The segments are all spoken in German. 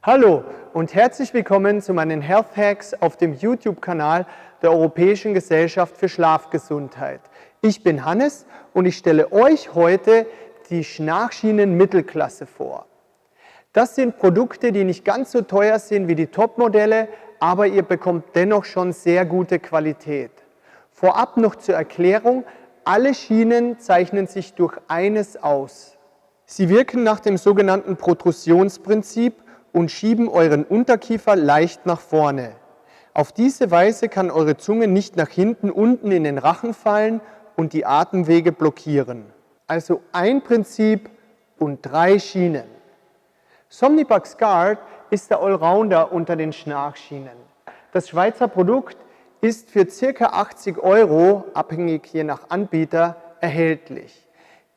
Hallo und herzlich willkommen zu meinen Health Hacks auf dem YouTube-Kanal der Europäischen Gesellschaft für Schlafgesundheit. Ich bin Hannes und ich stelle euch heute die Schnarchschienen Mittelklasse vor. Das sind Produkte, die nicht ganz so teuer sind wie die Top-Modelle, aber ihr bekommt dennoch schon sehr gute Qualität. Vorab noch zur Erklärung: Alle Schienen zeichnen sich durch eines aus. Sie wirken nach dem sogenannten Protrusionsprinzip und schieben euren Unterkiefer leicht nach vorne. Auf diese Weise kann eure Zunge nicht nach hinten unten in den Rachen fallen und die Atemwege blockieren. Also ein Prinzip und 3 Schienen. Somnipax Guard ist der Allrounder unter den Schnarchschienen. Das Schweizer Produkt ist für ca. 80 €, abhängig je nach Anbieter, erhältlich.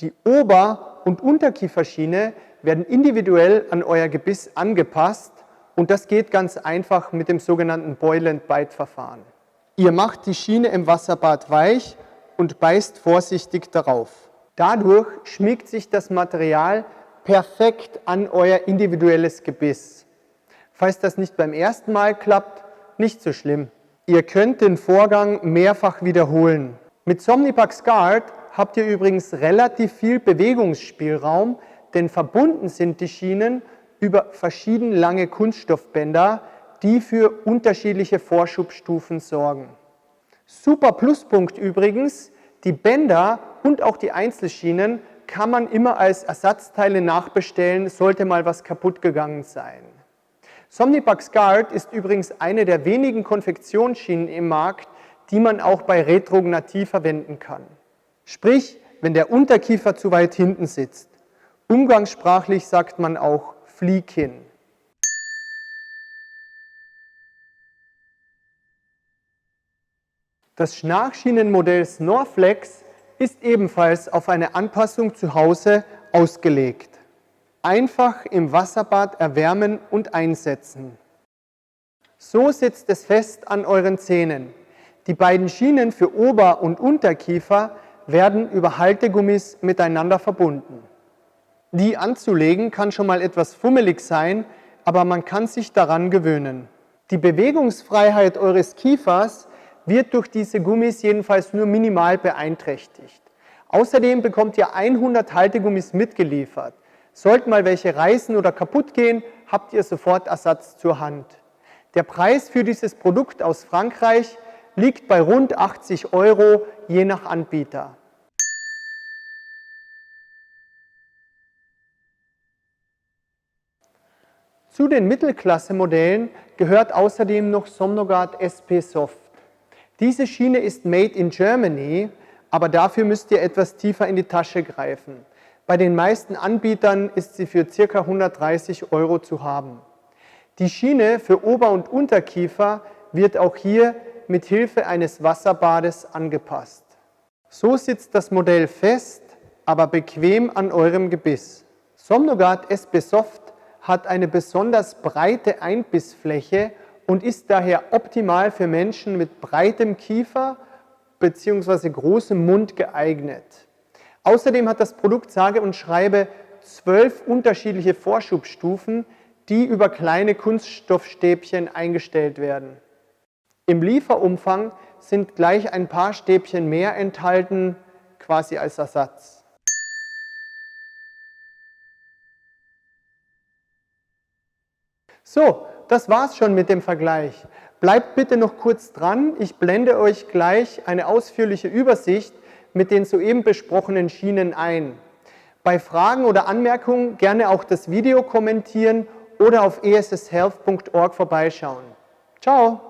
Die Ober- und Unterkieferschiene werden individuell an euer Gebiss angepasst und das geht ganz einfach mit dem sogenannten Boil-and-Bite-Verfahren. Ihr macht die Schiene im Wasserbad weich und beißt vorsichtig darauf. Dadurch schmiegt sich das Material perfekt an euer individuelles Gebiss. Falls das nicht beim ersten Mal klappt, nicht so schlimm. Ihr könnt den Vorgang mehrfach wiederholen. Mit Somnipax Guard habt ihr übrigens relativ viel Bewegungsspielraum, denn verbunden sind die Schienen über verschieden lange Kunststoffbänder, die für unterschiedliche Vorschubstufen sorgen. Super Pluspunkt übrigens: Die Bänder und auch die Einzelschienen kann man immer als Ersatzteile nachbestellen, sollte mal was kaputt gegangen sein. Somnipax Guard ist übrigens eine der wenigen Konfektionsschienen im Markt, die man auch bei Retrognathie verwenden kann. Sprich, wenn der Unterkiefer zu weit hinten sitzt. Umgangssprachlich sagt man auch Fliehkinn. Das Schnarchschienenmodell Snorflex ist ebenfalls auf eine Anpassung zu Hause ausgelegt. Einfach im Wasserbad erwärmen und einsetzen. So sitzt es fest an euren Zähnen. Die beiden Schienen für Ober- und Unterkiefer werden über Haltegummis miteinander verbunden. Die anzulegen kann schon mal etwas fummelig sein, aber man kann sich daran gewöhnen. Die Bewegungsfreiheit eures Kiefers wird durch diese Gummis jedenfalls nur minimal beeinträchtigt. Außerdem bekommt ihr 100 Haltegummis mitgeliefert. Sollten mal welche reißen oder kaputt gehen, habt ihr sofort Ersatz zur Hand. Der Preis für dieses Produkt aus Frankreich liegt bei rund 80 € je nach Anbieter. Zu den Mittelklasse-Modellen gehört außerdem noch Somnogard SP Soft. Diese Schiene ist made in Germany, aber dafür müsst ihr etwas tiefer in die Tasche greifen. Bei den meisten Anbietern ist sie für ca. 130 € zu haben. Die Schiene für Ober- und Unterkiefer wird auch hier mit Hilfe eines Wasserbades angepasst. So sitzt das Modell fest, aber bequem an eurem Gebiss. Somnogard SP Soft hat eine besonders breite Einbissfläche und ist daher optimal für Menschen mit breitem Kiefer bzw. großem Mund geeignet. Außerdem hat das Produkt sage und schreibe 12 unterschiedliche Vorschubstufen, die über kleine Kunststoffstäbchen eingestellt werden. Im Lieferumfang sind gleich ein paar Stäbchen mehr enthalten, quasi als Ersatz. So, das war's schon mit dem Vergleich. Bleibt bitte noch kurz dran, ich blende euch gleich eine ausführliche Übersicht mit den soeben besprochenen Schienen ein. Bei Fragen oder Anmerkungen gerne auch das Video kommentieren oder auf esshealth.org vorbeischauen. Ciao!